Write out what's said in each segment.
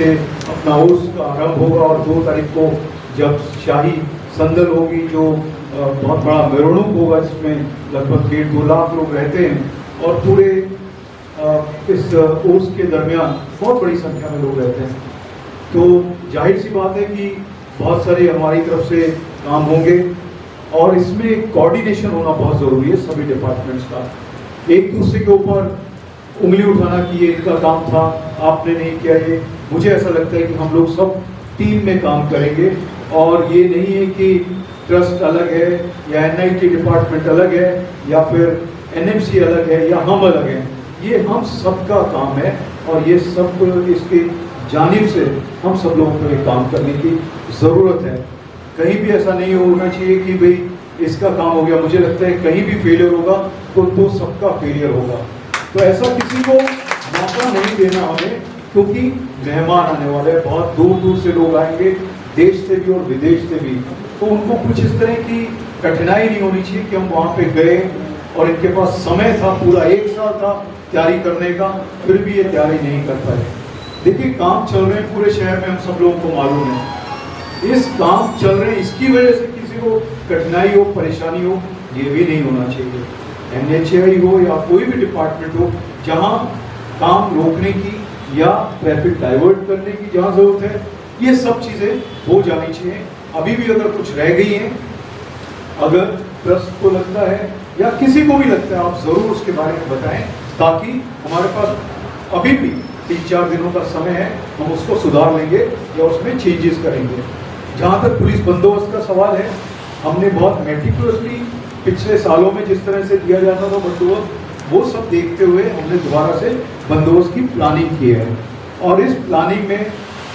से अपना उर्स का आरंभ होगा और 2 तारीख को जब शाही संदल होगी, जो बहुत बड़ा मेरणुक होगा, जिसमें लगभग 1.5-2 लाख लोग रहते हैं और पूरे इस उर्स के दरमियान बहुत बड़ी संख्या में लोग रहते हैं। तो जाहिर सी बात है कि बहुत सारे हमारी तरफ से काम होंगे और इसमें कोऑर्डिनेशन होना बहुत ज़रूरी है सभी डिपार्टमेंट्स का। एक दूसरे के ऊपर उंगली उठाना कि ये इनका काम था, आपने नहीं किया, ये मुझे ऐसा लगता है कि हम लोग सब टीम में काम करेंगे और ये नहीं है कि ट्रस्ट अलग है या NIT डिपार्टमेंट अलग है या फिर NMC अलग है या हम अलग हैं। ये हम सबका काम है और ये सब इसके जानिब से हम सब लोगों को ये काम करने की ज़रूरत है। कहीं भी ऐसा नहीं होना चाहिए कि भाई इसका काम हो गया। मुझे लगता है कहीं भी फेलियर होगा तो सबका फेलियर होगा। तो ऐसा किसी को मौका नहीं देना हमें, क्योंकि मेहमान आने वाले हैं, बहुत दूर दूर से लोग आएंगे, देश से भी और विदेश से भी। तो उनको कुछ इस तरह की कठिनाई नहीं होनी चाहिए कि हम वहाँ पे गए और इनके पास समय था, पूरा 1 साल था तैयारी करने का, फिर भी ये तैयारी नहीं कर पाए। देखिए, काम चल रहे हैं पूरे शहर में, हम सब लोगों को मालूम है। इस काम चल रहे हैं, इसकी वजह से किसी को कठिनाई हो, परेशानी हो, ये भी नहीं होना चाहिए। NHAI हो या कोई भी डिपार्टमेंट हो, जहाँ काम रोकने की या ट्रैफिक डाइवर्ट करने की जहाँ जरूरत है, ये सब चीज़ें हो जानी चाहिए। अभी भी अगर कुछ रह गई हैं, अगर ट्रस्ट को लगता है या किसी को भी लगता है, आप ज़रूर उसके बारे में बताएं, ताकि हमारे पास अभी भी 3-4 दिनों का समय है, हम उसको सुधार लेंगे या उसमें चेंजेस करेंगे। जहाँ तक पुलिस बंदोबस्त का सवाल है, हमने बहुत मेटिकुलसली पिछले सालों में जिस तरह से दिया जाता था बंदोबस्त, वो सब देखते हुए हमने दोबारा से बंदोबस्त की प्लानिंग की है। और इस प्लानिंग में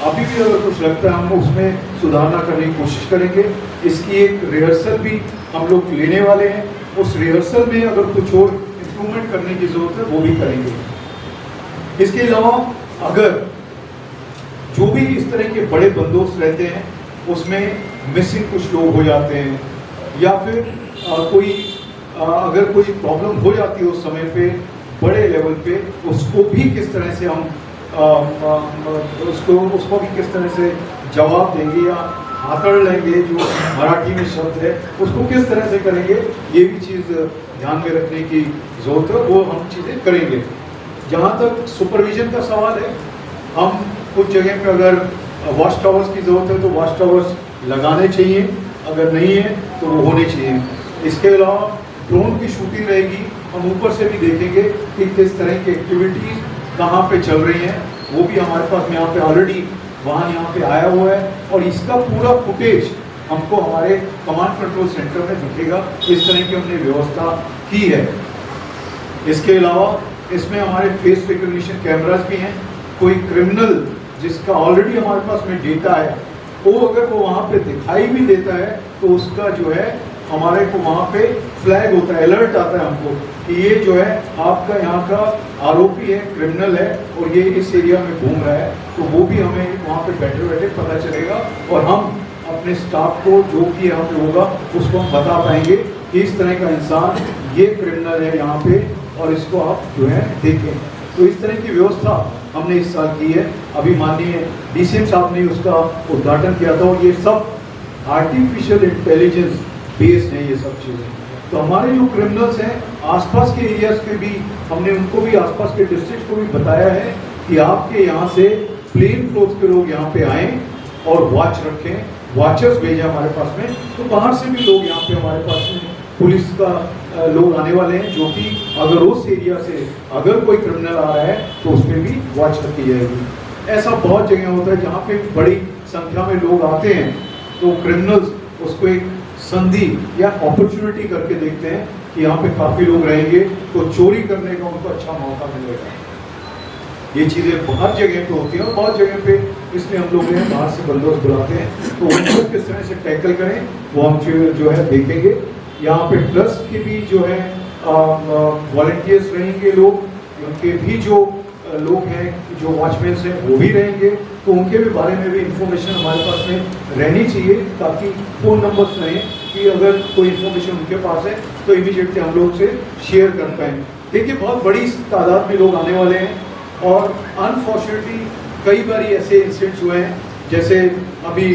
अभी भी अगर कुछ लगता है, हम उसमें सुधारना करने की कोशिश करेंगे। इसकी एक रिहर्सल भी हम लोग लेने वाले हैं। उस रिहर्सल में अगर कुछ और इम्प्रूवमेंट करने की ज़रूरत है, वो भी करेंगे। इसके अलावा अगर जो भी इस तरह के बड़े बंदोबस्त रहते हैं, उसमें मिसिंग कुछ लोग हो जाते हैं या फिर अगर कोई प्रॉब्लम हो जाती है उस समय पे बड़े लेवल पे, उसको भी किस तरह से हम उसको भी किस तरह से जवाब देंगे या हाथड़ लेंगे, जो मराठी में शब्द है, उसको किस तरह से करेंगे, ये भी चीज़ ध्यान में रखने की ज़रूरत है। वो हम चीज़ें करेंगे। जहाँ तक सुपरविजन का सवाल है, हम कुछ जगह पे अगर वॉच टावर्स की ज़रूरत है तो वॉच टावर्स लगाने चाहिए, अगर नहीं है तो वो होने चाहिए। इसके अलावा ड्रोन की शूटिंग रहेगी, हम ऊपर से भी देखेंगे कि किस तरह की एक्टिविटीज़ कहाँ पे चल रही हैं। वो भी हमारे पास में यहाँ पे ऑलरेडी वाहन यहाँ पे आया हुआ है और इसका पूरा फुटेज हमको हमारे कमांड कंट्रोल सेंटर में दिखेगा। इस तरह की हमने व्यवस्था की है। इसके अलावा इसमें हमारे फेस रिकग्निशन कैमरास भी हैं। कोई क्रिमिनल जिसका ऑलरेडी हमारे पास में डेटा है, वो अगर वो वहाँ पे दिखाई भी देता है तो उसका जो है हमारे को वहाँ पे फ्लैग होता है, अलर्ट आता है हमको कि ये जो है आपका यहाँ का आरोपी है, क्रिमिनल है और ये इस एरिया में घूम रहा है। तो वो भी हमें वहाँ पे बैठे बैठे पता चलेगा और हम अपने स्टाफ को जो भी यहाँ पे होगा उसको हम बता पाएंगे कि इस तरह का इंसान ये क्रिमिनल है यहाँ पे और इसको आप जो है देखें। तो इस तरह की व्यवस्था हमने इस साल की है। अभी माननीय DCM साहब ने उसका उद्घाटन किया था और ये सब आर्टिफिशियल इंटेलिजेंस बेस्ड है ये सब चीज़ें। तो हमारे जो क्रिमिनल्स हैं आसपास के एरियाज के भी, हमने उनको भी आसपास के डिस्ट्रिक्ट को भी बताया है कि आपके यहाँ से प्लेन क्लोथ के लोग यहाँ पे आएँ और वॉच रखें, वॉचर्स भेजें हमारे पास में। तो बाहर से भी लोग यहाँ पे हमारे पास में पुलिस का लोग आने वाले हैं, जो कि अगर उस एरिया से अगर कोई क्रिमिनल आ रहा है तो उसमें भी वॉच रखी जाएगी। ऐसा बहुत जगह होता है जहाँ पे बड़ी संख्या में लोग आते हैं तो क्रिमिनल्स उसको एक संधि या अपॉर्चुनिटी करके देखते हैं कि यहाँ पे काफ़ी लोग रहेंगे तो चोरी करने का उनको अच्छा मौका मिलेगा। ये चीज़ें हर जगह पे होती हैं और बहुत जगह पे इसलिए हम लोग बाहर से बंदोबस्त बुलाते हैं। तो उनको किस तरह से टैकल करें वो हम जो है देखेंगे। यहाँ पे ट्रस्ट के भी जो है वॉलंटियर्स रहेंगे लोग, उनके भी जो लोग हैं जो वॉचमैन हैं वो भी रहेंगे। तो उनके भी बारे में भी इंफॉर्मेशन हमारे पास में रहनी चाहिए ताकि फ़ोन नंबर्स रहें कि अगर कोई इन्फॉर्मेशन उनके पास है तो इमीडिएटली हम लोग से शेयर कर पाएँ। देखिए बहुत बड़ी तादाद में लोग आने वाले हैं और अनफॉर्चुनेटली कई बार ऐसे इंसिडेंट्स हुए हैं, जैसे अभी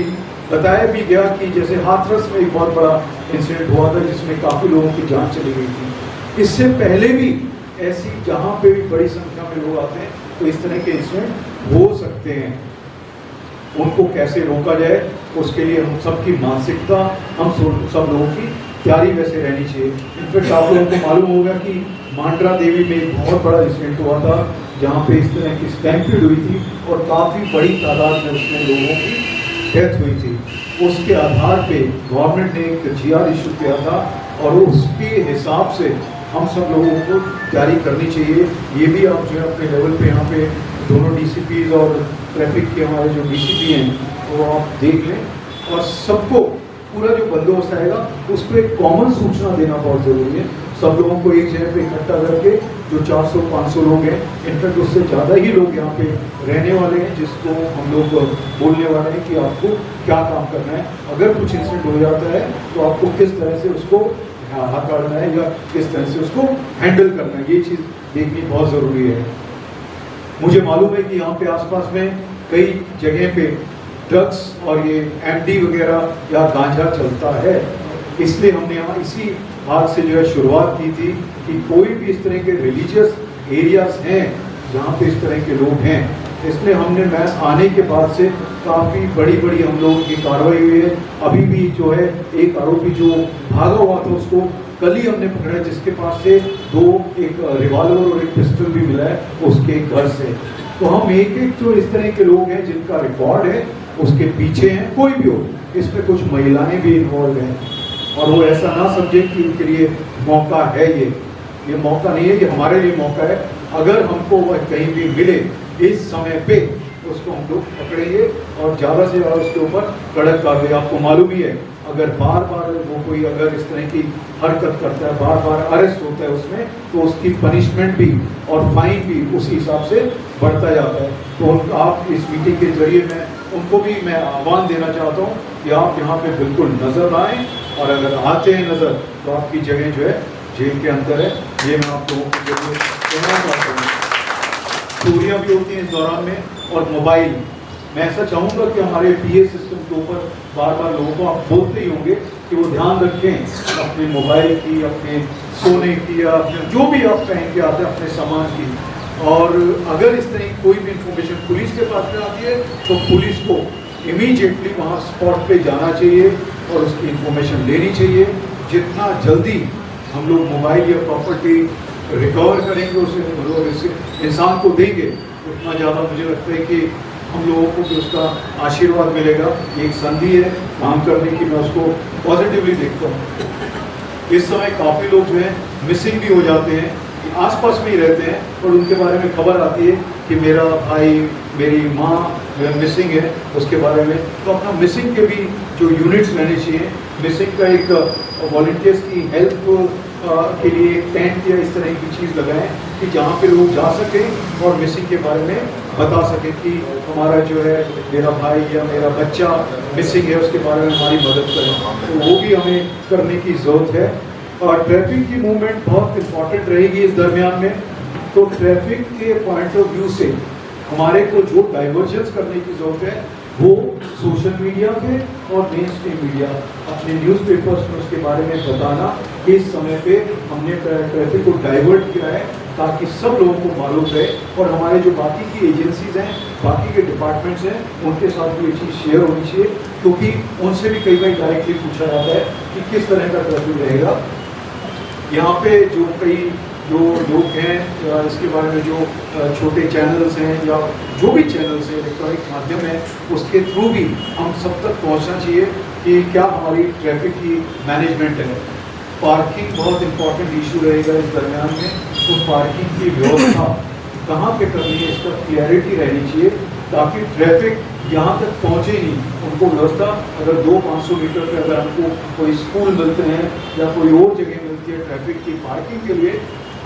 बताया भी गया कि जैसे हाथरस में एक बहुत बड़ा इंसिडेंट हुआ था जिसमें काफ़ी लोगों की जान चली गई थी। इससे पहले भी ऐसी जहाँ पे भी बड़ी संख्या में लोग आते हैं तो इस तरह के इंसिडेंट हो सकते हैं। उनको कैसे रोका जाए उसके लिए हम सबकी मानसिकता, हम सब लोगों की तैयारी वैसे रहनी चाहिए। इनफैक्ट आप लोगों को मालूम होगा कि मांड्रा देवी में एक बहुत बड़ा इंसिडेंट हुआ था जहाँ पे इस तरह की स्टैम्पीड हुई थी और काफ़ी बड़ी तादाद में उसमें लोगों की डेथ हुई थी। उसके आधार पे गवर्नमेंट ने एक GR इशू किया था और उसके हिसाब से हम सब लोगों को तैयारी करनी चाहिए। ये भी आप जो है अपने लेवल पे यहाँ पे दोनों DCPs और ट्रैफिक के हमारे जो DCP हैं वो आप देख लें और सबको पूरा जो बंदोबस्त आएगा उसको एक कॉमन सूचना देना बहुत ज़रूरी है। सब लोगों को एक जगह पे इकट्ठा करके जो 400-500 लोग हैं, इनफैक्ट उससे ज़्यादा ही लोग यहाँ पे रहने वाले हैं, जिसको हम लोग बोलने वाले हैं कि आपको क्या काम करना है। अगर कुछ इंसिडेंट हो जाता है तो आपको किस तरह से उसको हटाना है या किस तरह से उसको हैंडल करना है, ये चीज़ देखनी बहुत ज़रूरी है। मुझे मालूम है कि यहाँ पे आसपास में कई जगह पे ड्रग्स और ये MD वगैरह या गांजा चलता है, इसलिए हमने यहाँ इसी बात से जो है शुरुआत की थी कि कोई भी इस तरह के रिलीजियस एरियाज हैं जहाँ पे इस तरह के लोग हैं, इसलिए हमने मैं आने के बाद से काफ़ी बड़ी हम लोगों की कार्रवाई हुई है। अभी भी जो है एक आरोपी जो भागा हुआ था उसको कल ही हमने पकड़ा, जिसके पास से एक रिवॉल्वर और एक पिस्टल भी मिला है उसके घर से। तो हम एक जो इस तरह के लोग हैं जिनका रिकॉर्ड है उसके पीछे हैं, कोई भी हो, इसमें कुछ महिलाएं भी इन्वॉल्व हैं और वो ऐसा ना समझे कि उनके लिए मौका है। ये मौका नहीं है, ये हमारे लिए मौका है। अगर हमको वह कहीं भी मिले इस समय पे उसको हम लोग पकड़ेंगे और ज़्यादा से ज़्यादा उसके ऊपर कड़क कार्रवाई। आपको मालूम ही है अगर बार वो कोई अगर इस तरह की हरकत करता है, बार अरेस्ट होता है उसमें, तो उसकी पनिशमेंट भी और फाइन भी उसी हिसाब से बढ़ता जाता है। तो आप इस मीटिंग के जरिए उनको भी मैं आह्वान देना चाहता हूँ कि आप यहाँ पे बिल्कुल नज़र आएँ और अगर आते हैं नज़र तो आपकी जगह जो है जेल के अंदर है। ये मैं आप लोगों को जरूर कहना चाहता हूँ। चोरियाँ भी होती हैं इस दौरान में और मोबाइल, मैं ऐसा चाहूँगा कि हमारे PA सिस्टम के ऊपर बार लोगों को आप बोलते ही होंगे कि वो ध्यान रखें अपने मोबाइल की, अपने सोने की या अपने जो भी आप पहन के आते हैं अपने सामान की। और अगर इस तरह की कोई भी इंफॉर्मेशन पुलिस के पास में आती है तो पुलिस को इमीडिएटली वहाँ स्पॉट पे जाना चाहिए और उसकी इंफॉर्मेशन लेनी चाहिए। जितना जल्दी हम लोग मोबाइल या प्रॉपर्टी रिकवर करेंगे उसे इंसान को देंगे, उतना ज़्यादा मुझे लगता है कि हम लोगों को भी उसका आशीर्वाद मिलेगा। एक संधि है काम करने की, मैं उसको पॉजिटिवली देखता हूँ। इस समय काफ़ी लोग जो हैं मिसिंग भी हो जाते हैं, आसपास में ही रहते हैं और उनके बारे में खबर आती है कि मेरा भाई, मेरी माँ मिसिंग है, उसके बारे में। तो अपना मिसिंग के भी जो यूनिट्स रहने चाहिए, मिसिंग का एक वॉलंटियर्स की हेल्प के लिए एक टेंट या इस तरह की चीज़ लगाएं कि जहाँ पे लोग जा सकें और मिसिंग के बारे में बता सकें कि हमारा जो है मेरा भाई या मेरा बच्चा मिसिंग है, उसके बारे में हमारी मदद करें। तो वो भी हमें करने की ज़रूरत है। और ट्रैफिक की मूवमेंट बहुत इम्पॉर्टेंट रहेगी इस दरमियान में। तो ट्रैफिक के पॉइंट ऑफ व्यू से हमारे को जो डाइवर्जेंस करने की ज़रूरत है वो सोशल मीडिया पे और मेन स्ट्रीम मीडिया, अपने न्यूज़पेपर्स में उसके बारे में बताना कि इस समय पे हमने ट्रैफिक को डाइवर्ट किया है, ताकि सब लोगों को मालूम रहे। और हमारे जो बाकी की एजेंसीज हैं, बाकी के डिपार्टमेंट्स हैं, उनके साथ भी ये चीज़ शेयर होनी चाहिए, क्योंकि उनसे भी कई बार डायरेक्टली पूछा जाता है कि किस तरह का ट्रैफिक रहेगा। यहाँ पे जो कई जो लोग हैं या इसके बारे में जो छोटे चैनल्स हैं या जो भी चैनल्स हैं, इलेक्ट्रॉनिक माध्यम है, उसके थ्रू भी हम सब तक पहुँचना चाहिए कि क्या हमारी ट्रैफिक की मैनेजमेंट है। पार्किंग बहुत इम्पॉर्टेंट इशू रहेगा इस दरमियान में। तो पार्किंग की व्यवस्था कहाँ पे करनी है, इसका क्लैरिटी रहनी चाहिए, ताकि ट्रैफिक यहाँ तक पहुँचे ही नहीं। उनको व्यवस्था अगर 200-500 मीटर पे अगर हमको कोई स्कूल मिलते हैं या कोई और जगह मिलती है ट्रैफिक की पार्किंग के लिए,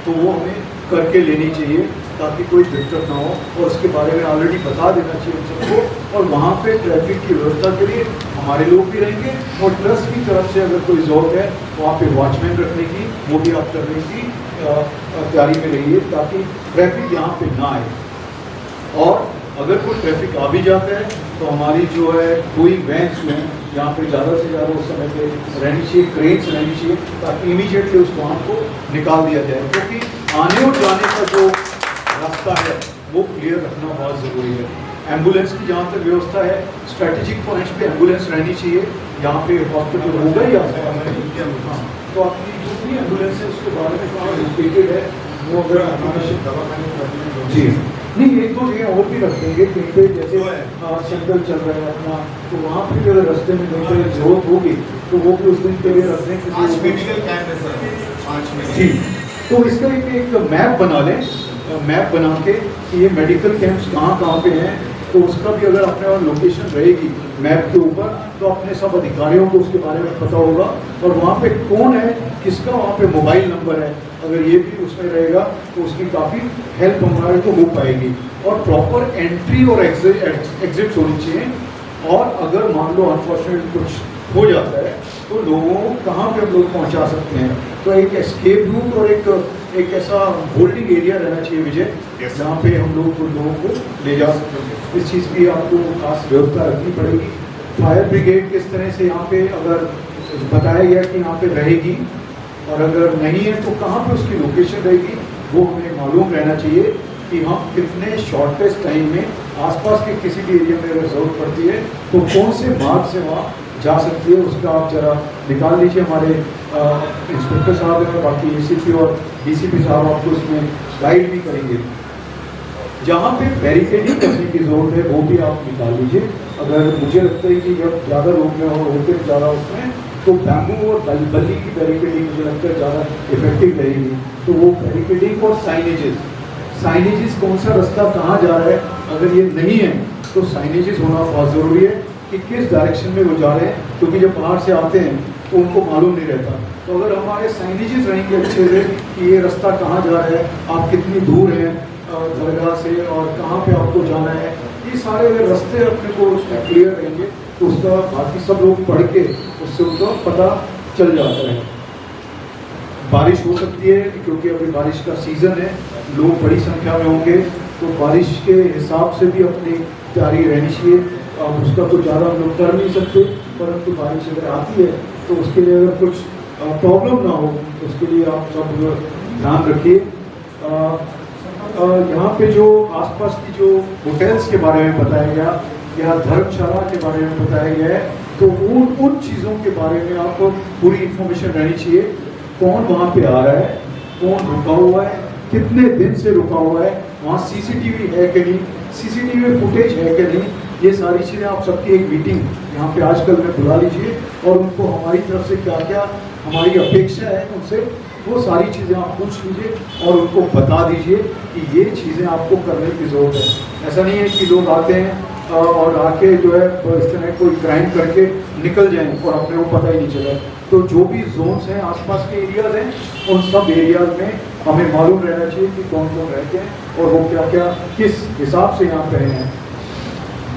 तो वो हमें करके लेनी चाहिए ताकि कोई दिक्कत ना हो। और उसके बारे में ऑलरेडी बता देना चाहिए उन सबको। और वहाँ पे ट्रैफिक की व्यवस्था के लिए हमारे लोग भी रहेंगे और ट्रस्ट की तरफ से अगर कोई ज़रूरत है वहाँ पे वॉचमैन रखने की, वो भी आप करने की तैयारी में रहिए, ताकि ट्रैफिक यहाँ पे ना आए। और अगर कोई ट्रैफिक आ भी जाता है तो हमारी जो है कोई वैन्स जो है यहाँ पे ज़्यादा से ज़्यादा उस समय पे रहनी चाहिए, क्रेन्स रहनी चाहिए, ताकि इमीडिएटली उस वाहन को निकाल दिया जाए, क्योंकि आने और जाने का जो रास्ता है वो क्लियर रखना बहुत ज़रूरी है। एम्बुलेंस की जहाँ तक व्यवस्था है, स्ट्रेटेजिक पॉइंट्स पे एम्बुलेंस रहनी चाहिए। यहाँ पे हॉस्पिटल होगा ही हाँ, तो आपकी जो भी एम्बुलेंस है उसके बारे में कहाँ लोकेटेड है वो अगर जी नहीं, एक दो जगह और भी रख देंगे कहीं पे, जैसे सेंट्रल चल रहा है अपना, तो वहाँ पे जो रास्ते में कहीं पे जरूरत होगी तो वो भी उस दिन के लिए रख दें। मेडिकल कैंप है सर जी, तो इसका एक मैप बना लें, मैप बना के कि ये मेडिकल कैंप्स कहाँ कहाँ पे हैं, तो उसका भी अगर अपने वहाँ लोकेशन रहेगी मैप के ऊपर तो अपने सब अधिकारियों को उसके बारे में पता होगा, और वहाँ पे कौन है, किसका वहाँ पे मोबाइल नंबर है, अगर ये भी उसमें रहेगा तो उसकी काफ़ी हेल्प हमारे को हो पाएगी। और प्रॉपर एंट्री और एग्जिट होनी चाहिए, और अगर मान लो अनफॉर्चुनेट कुछ हो जाता है तो लोगों को कहाँ पे हम लोग पहुँचा सकते हैं, तो एक एस्केप रूट और एक ऐसा होल्डिंग एरिया रहना चाहिए विजय, जहाँ पे हम लोग लोगों को ले जा सकते हैं। इस चीज़ की आपको खास व्यवस्था रखनी पड़ेगी। फायर ब्रिगेड किस तरह से यहाँ पे अगर बताया गया कि यहाँ पे रहेगी, और अगर नहीं है तो कहाँ पे उसकी लोकेशन रहेगी वो हमें मालूम रहना चाहिए, कि हम कितने शॉर्टेस्ट टाइम में आसपास के किसी भी एरिया में अगर ज़रूरत पड़ती है तो कौन से मार्ग से वहाँ जा सकती है, उसका आप जरा निकाल लीजिए। हमारे इंस्पेक्टर साहब हैं, बाकी एसीपी और डीसीपी साहब आपको इसमें गाइड भी करेंगे। जहाँ पे बैरिकेडिंग करने की ज़रूरत है वो भी आप निकाल लीजिए। अगर मुझे लगता है कि जब ज़्यादा लोग में और होते ज़्यादा उसमें तो बैम्बू और बल्ली की बैरिकेडिंग मुझे लगता है ज़्यादा इफेक्टिव रहेगी। तो वो बैरिकेडिंग और साइनेजेस कौन सा रास्ता कहाँ जा रहा है, अगर ये नहीं है तो साइनेजेस होना बहुत ज़रूरी है कि किस डायरेक्शन में वो जा रहे हैं, क्योंकि जब बाहर से आते हैं तो उनको मालूम नहीं रहता। तो अगर हमारे साइनेजेस रहेंगे अच्छे से कि ये रास्ता कहाँ जा रहा है, आप कितनी दूर हैं दरगाह से और कहाँ पे आपको जाना है, ये सारे अगर रास्ते अपने को उसमें क्लियर रहेंगे तो उसका बाकी सब लोग पढ़ के उससे उनको पता चल जाता है। बारिश हो सकती है क्योंकि अभी बारिश का सीज़न है, लोग बड़ी संख्या में होंगे, तो बारिश के हिसाब से भी अपनी तैयारी रहनी चाहिए। उसका तो ज़्यादा हम लोग कर नहीं सकते, परंतु बारिश अगर आती है तो उसके लिए अगर कुछ प्रॉब्लम ना हो तो उसके लिए आप सब ध्यान रखिए। यहाँ पे जो आसपास की जो होटल्स के बारे में बताया गया या धर्मशाला के बारे में बताया गया है, तो उन चीज़ों के बारे में आपको पूरी इन्फॉर्मेशन रहनी चाहिए। कौन वहाँ पे आ रहा है, कौन रुका हुआ है, कितने दिन से रुका हुआ है, वहाँ सीसीटीवी है कि नहीं, सीसीटीवी फुटेज है कि नहीं, ये सारी चीज़ें आप सबकी एक मीटिंग यहाँ पे आजकल में बुला लीजिए और उनको हमारी तरफ से क्या क्या हमारी अपेक्षा है उनसे वो सारी चीज़ें आप पूछ लीजिए और उनको बता दीजिए कि ये चीज़ें आपको करने की ज़रूरत है। ऐसा नहीं है कि लोग आते हैं और आके जो है इस तरह कोई क्राइम करके निकल जाएं और अपने को पता ही नहीं चला। तो जो भी जोन्स हैं आसपास के एरियाज़ हैं उन सब एरियाज़ में हमें मालूम रहना चाहिए कि कौन कौन रहते हैं और वो क्या क्या किस हिसाब से यहाँ पे हैं।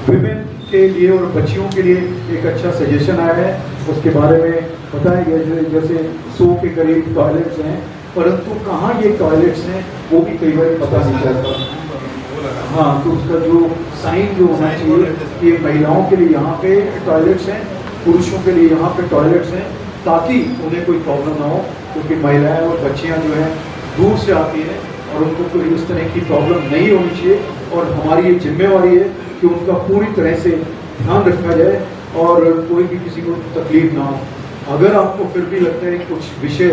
विमेन के लिए और बच्चियों के लिए एक अच्छा सजेशन आया है, उसके बारे में बताया गया जैसे 100 के करीब टॉयलेट्स हैं, परंतु कहाँ ये टॉयलेट्स हैं वो भी कई बार पता नहीं चलता। हाँ, तो उसका जो साइन जो होना चाहिए कि महिलाओं के लिए यहाँ पे टॉयलेट्स हैं, पुरुषों के लिए यहाँ पे टॉयलेट्स हैं, ताकि उन्हें कोई प्रॉब्लम ना हो, क्योंकि महिलाएं और बच्चियाँ जो हैं दूर से आती हैं और उनको कोई इस तरह की प्रॉब्लम नहीं होनी चाहिए। और हमारी ये जिम्मेवारी है कि उनका पूरी तरह से ध्यान रखा जाए और कोई भी किसी को तकलीफ ना हो। अगर आपको फिर भी लगता है कुछ विषय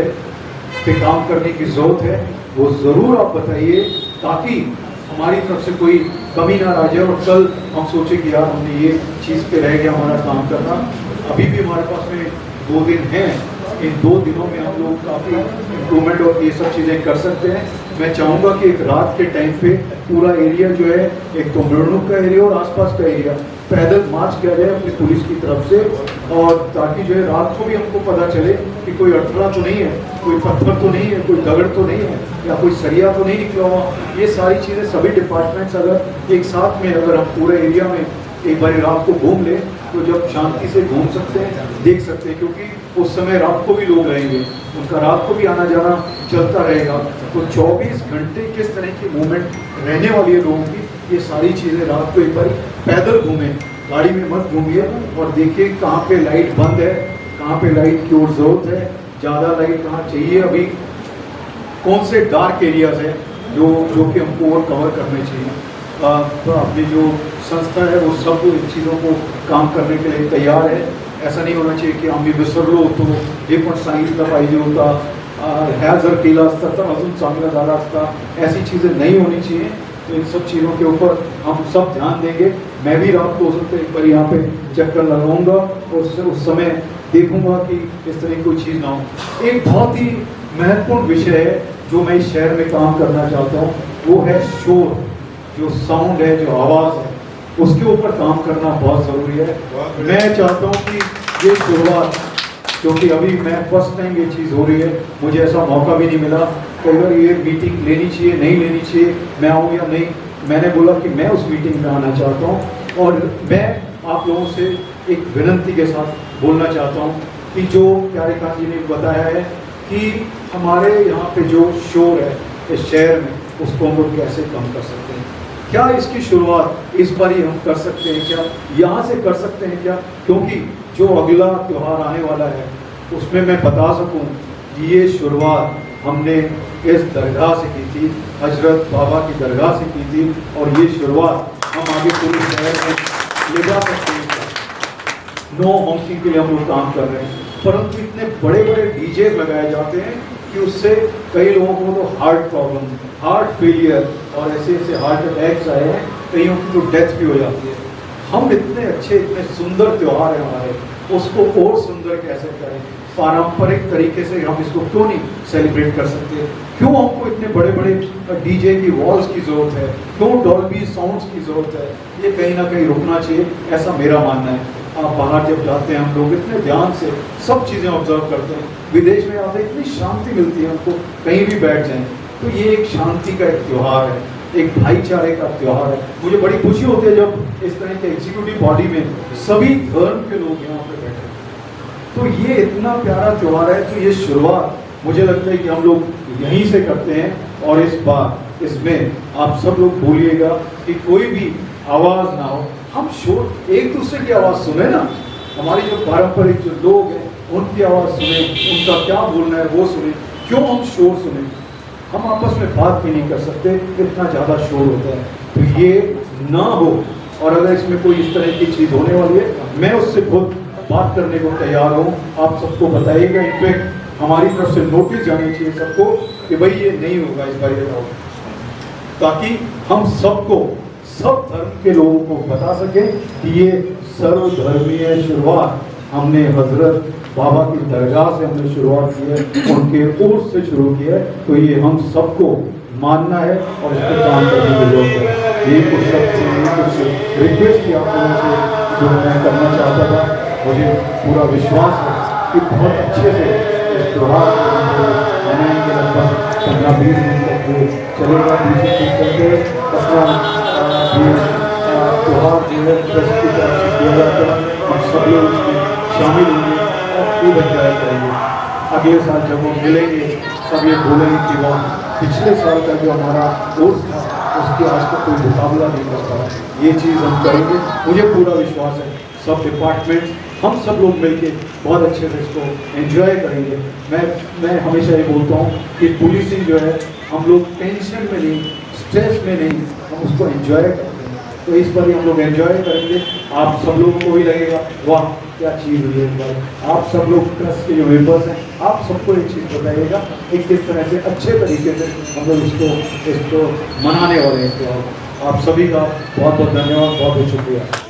पे काम करने की ज़रूरत है वो ज़रूर आप बताइए, ताकि हमारी तरफ से कोई कमी ना रह जाए और कल हम सोचे कि यार हमने ये चीज़ पे रह गया हमारा काम करना। अभी भी हमारे पास में 2 दिन हैं, इन 2 दिनों में हम लोग काफ़ी इम्प्रूवमेंट और ये सब चीज़ें कर सकते हैं। मैं चाहूँगा कि एक रात के टाइम पे पूरा एरिया जो है, एक तो मिर्नुक का एरिया और आसपास का एरिया पैदल मार्च किया जाए अपनी पुलिस की तरफ से, और ताकि जो है रात को भी हमको पता चले कि कोई अड़थड़ा तो नहीं है, कोई पत्थर तो नहीं है, कोई दगड़ तो नहीं है या कोई सरिया तो नहीं निकला हुआ। ये सारी चीज़ें सभी डिपार्टमेंट्स अगर एक साथ में अगर हम पूरे एरिया में एक बार रात को घूम लें तो जब शांति से घूम सकते हैं, देख सकते हैं, क्योंकि उस समय रात को भी लोग रहेंगे, उनका रात को भी आना जाना चलता रहेगा। तो 24 घंटे किस तरह की मूवमेंट रहने वाली है लोगों की, ये सारी चीज़ें रात को एक बार पैदल घूमें, गाड़ी में मत घूमिए और देखिए कहाँ पे लाइट बंद है, कहाँ पे लाइट की और ज़रूरत है, ज़्यादा लाइट कहाँ चाहिए, अभी कौन से डार्क एरियाज हैं जो कि हमको और कवर करने चाहिए। तो अपनी जो संस्था है वो सब इन चीज़ों को काम करने के लिए तैयार है। ऐसा नहीं होना चाहिए की आम्ही विसरलो होतो, हे पण सांगितलं पाहिजे होता, ह्या जर केला असता तर अजून चांगला झाला असता, ऐसी चीज़ें नहीं होनी चाहिए। तो इन सब चीज़ों के ऊपर हम सब ध्यान देंगे। मैं भी रात को हो सकता है एक बार यहाँ पे चक्कर लगाऊंगा और उस समय देखूंगा कि इस तरह की कोई चीज़ ना हो। एक बहुत ही महत्वपूर्ण विषय है जो मैं इस शहर में काम करना चाहता हूँ, वो है शोर, जो साउंड है, जो आवाज़ है, उसके ऊपर काम करना बहुत ज़रूरी है। मैं चाहता हूँ कि ये शुरुआत, क्योंकि अभी मैं फर्स्ट टाइम ये चीज़ हो रही है, मुझे ऐसा मौका भी नहीं मिला। कई बार ये मीटिंग लेनी चाहिए, नहीं लेनी चाहिए, मैं आऊँ या नहीं, मैंने बोला कि मैं उस मीटिंग में आना चाहता हूँ। और मैं आप लोगों से एक विनती के साथ बोलना चाहता हूँ कि जो प्यारे कान जी ने बताया है कि हमारे यहाँ पे जो शोर है इस शहर में, उसको हम लोग कैसे कम कर सकते हैं। क्या इसकी शुरुआत इस बार ही हम कर सकते हैं क्या, यहाँ से कर सकते हैं क्या? क्योंकि जो अगला त्यौहार आने वाला है उसमें मैं बता सकूं कि ये शुरुआत हमने इस दरगाह से की थी, हजरत बाबा की दरगाह से की थी, और ये शुरुआत हम आगे पूरे शहर में ले जा सकते हैं। नो हॉन्किंग के लिए हम लोग काम कर रहे हैं, परंतु इतने बड़े बड़े डीजे लगाए जाते हैं कि उससे कई लोगों को तो हार्ट प्रॉब्लम, हार्ट फेलियर और ऐसे ऐसे हार्ट अटैक्स आए हैं, कईयों की तो डेथ भी हो जाती है। हम इतने अच्छे, इतने सुंदर त्यौहार हैं हमारे, उसको और सुंदर कैसे करें? पारंपरिक तरीके से हम इसको क्यों नहीं सेलिब्रेट कर सकते? क्यों हमको इतने बड़े बड़े डीजे की वॉल्स की ज़रूरत है? क्यों डॉल्बी साउंड्स की ज़रूरत है? ये कहीं ना कहीं रुकना चाहिए, ऐसा मेरा मानना है। आप बाहर जब जाते हैं, हम लोग इतने ध्यान से सब चीज़ें ऑब्जर्व करते हैं, विदेश में आते इतनी शांति मिलती है हमको, कहीं भी बैठ जाएं। तो ये एक शांति का एक त्यौहार है, एक भाईचारे का त्यौहार है। मुझे बड़ी खुशी होती है जब इस तरह के एग्जीक्यूटिव बॉडी में सभी धर्म के लोग यहाँ पे बैठे। तो ये इतना प्यारा त्यौहार है। तो ये शुरुआत मुझे लगता है कि हम लोग यहीं से करते हैं, और इस बार इसमें आप सब लोग बोलिएगा कि कोई भी आवाज़ ना हो, हम शोर एक दूसरे की आवाज़ सुने ना, हमारी जो पारंपरिक जो लोग हैं उनकी आवाज़ सुने, उनका क्या बोलना है वो सुने। क्यों हम शोर सुने? हम आपस में बात भी नहीं कर सकते, इतना ज़्यादा शोर होता है। तो ये ना हो, और अगर इसमें कोई इस तरह की चीज़ होने वाली है, मैं उससे खुद बात करने को तैयार हूँ। आप सबको बताइएगा, इनफैक्ट हमारी तरफ से नोटिस जानी चाहिए सबको कि भाई ये नहीं होगा इस बार, ये होगा, ताकि हम सबको, सब धर्म के लोगों को बता सके कि ये सर्वधर्मीय शुरुआत हमने हजरत बाबा की दरगाह से हमने शुरुआत की है, उनके उर्स से शुरू की है। तो ये हम सबको मानना है और इस पर काम करने की जरूरत है। ये कुछ कुछ रिक्वेस्ट की आप लोगों से जो मैं करना चाहता था। मुझे पूरा विश्वास है कि बहुत अच्छे से इस त्यौहार को मनाएंगे। लगभग 15-20 दिन तक ये चलेगा। करके अपना त्यौहार जो है ट्रस्ट की तरफ से किया जाता है, हम सब लोग इसमें शामिल होंगे और खूब एंजॉय करेंगे। अगले साल जब हम मिलेंगे सब ये बोलेंगे कि वह पिछले साल का जो हमारा कोर्स था उसके आज तक कोई मुकाबला नहीं कर पाया। ये चीज़ हम करेंगे, मुझे पूरा विश्वास है। सब डिपार्टमेंट्स, हम सब लोग मिलके बहुत अच्छे से इसको एंजॉय करेंगे। मैं हमेशा ये बोलता हूँ कि पुलिसिंग जो है हम लोग टेंशन में नहीं, स्ट्रेस में नहीं, हम उसको एंजॉय करते हैं। तो इस बार हम लोग एंजॉय करेंगे। आप सब लोगों को भी लगेगा वाह क्या चीज़ हुई है इस बार। आप सब लोग ट्रस्ट के जो मेंबर्स हैं, आप सबको एक चीज़ बताइएगा कि किस तरह से अच्छे तरीके से हम लोग इसको मनाने वाले हैं। आप सभी का बहुत बहुत धन्यवाद, बहुत बहुत शुक्रिया।